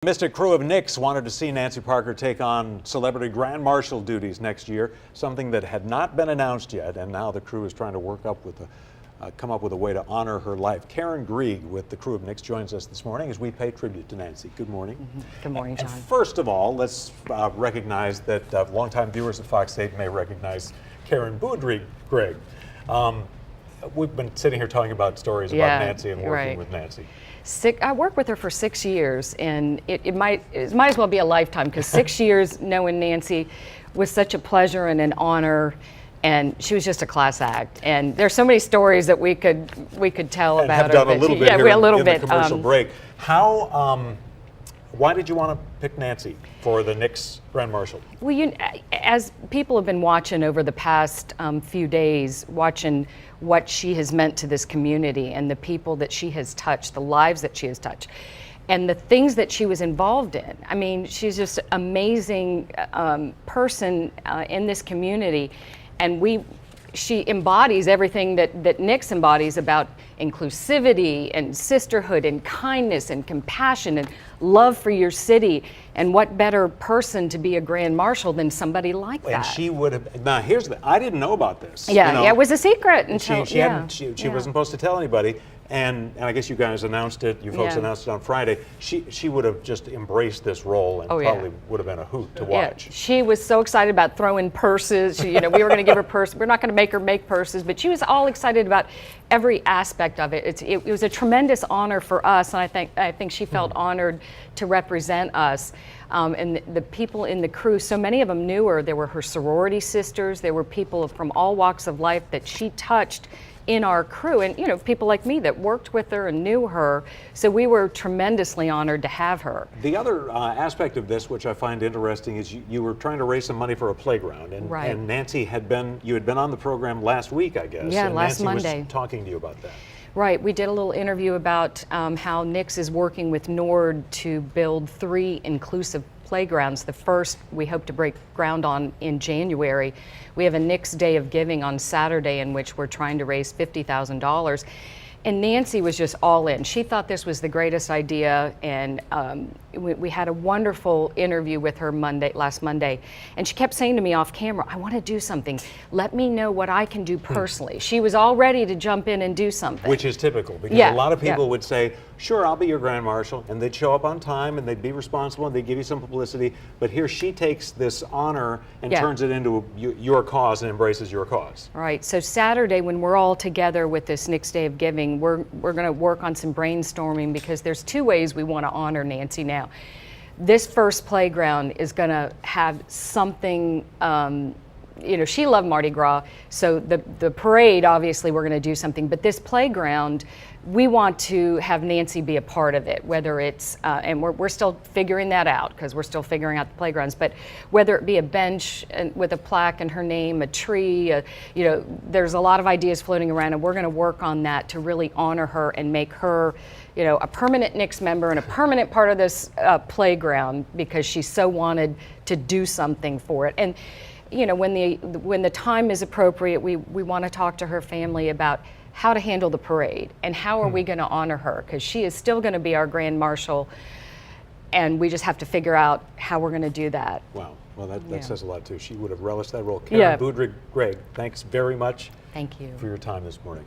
Mystic Krewe of Nyx wanted to see Nancy Parker take on celebrity Grand Marshal duties next year, something that had not been announced yet, and now the crew is trying to come up with a way to honor her life. Karen Grieg with the Krewe of Nyx joins us this morning as we pay tribute to Nancy. Good morning. Good morning, John. And first of all, let's recognize that longtime viewers of Fox 8 may recognize Karen Grieg. We've been sitting here talking about stories about Nancy and working with Nancy. I worked with her for 6 years, and it might as well be a lifetime, because 6 years knowing Nancy was such a pleasure and an honor, and she was just a class act. And there's so many stories that we could tell and about have her. Done a little bit here in the commercial break. Why did you want to pick Nancy for the Nyx Grand Marshal? Well, as people have been watching over the past few days, watching what she has meant to this community and the people that she has touched, the lives that she has touched, and the things that she was involved in. I mean, she's just an amazing person in this community, and she embodies everything that Nyx embodies about inclusivity and sisterhood and kindness and compassion and love for your city. And what better person to be a Grand Marshal than somebody like that? And she would have. Now, I didn't know about this. Yeah, it was a secret until she wasn't supposed to tell anybody. And I guess you guys announced it. You folks announced it on Friday. She would have just embraced this role and probably would have been a hoot to watch. Yeah. She was so excited about throwing purses. We were going to give her purses. We're not going to make her make purses, but she was all excited about every aspect of it. It was a tremendous honor for us, and I think she felt honored to represent us. And the people in the crew, so many of them knew her. There were her sorority sisters. There were people from all walks of life that she touched in our crew, and people like me that worked with her and knew her. So we were tremendously honored to have her. The other aspect of this, which I find interesting, is you were trying to raise some money for a playground, and Nancy had been on the program last week, I guess. Yeah, and last Nancy Monday. was talking to you about that. Right, we did a little interview about how Nyx is working with NORD to build 3 inclusive playgrounds. The first we hope to break ground on in January. We have a Nyx Day of Giving on Saturday in which we're trying to raise $50,000. And Nancy was just all in. She thought this was the greatest idea, and we had a wonderful interview with her last Monday, and she kept saying to me off camera, I want to do something. Let me know what I can do personally. She was all ready to jump in and do something. Which is typical, because a lot of people would say, sure, I'll be your Grand Marshal, and they'd show up on time, and they'd be responsible, and they'd give you some publicity, but here she takes this honor and turns it into your cause and embraces your cause. All right, so Saturday when we're all together with this Nyx Day of Giving, we're going to work on some brainstorming, because there's 2 ways we want to honor Nancy now. This first playground is going to have something, she loved Mardi Gras, so the parade, obviously we're going to do something, but this playground, we want to have Nancy be a part of it, whether it's, and we're still figuring that out, because we're still figuring out the playgrounds, but whether it be a bench with a plaque and her name, a tree, there's a lot of ideas floating around, and we're going to work on that to really honor her and make her a permanent Nyx member and a permanent part of this playground, because she so wanted to do something for it. And when the time is appropriate, we want to talk to her family about how to handle the parade and how are we going to honor her, because she is still going to be our Grand Marshal, and we just have to figure out how we're going to do that. Wow, well that says a lot too. She would have relished that role. Karen Grieg, thanks very much. Thank you for your time this morning.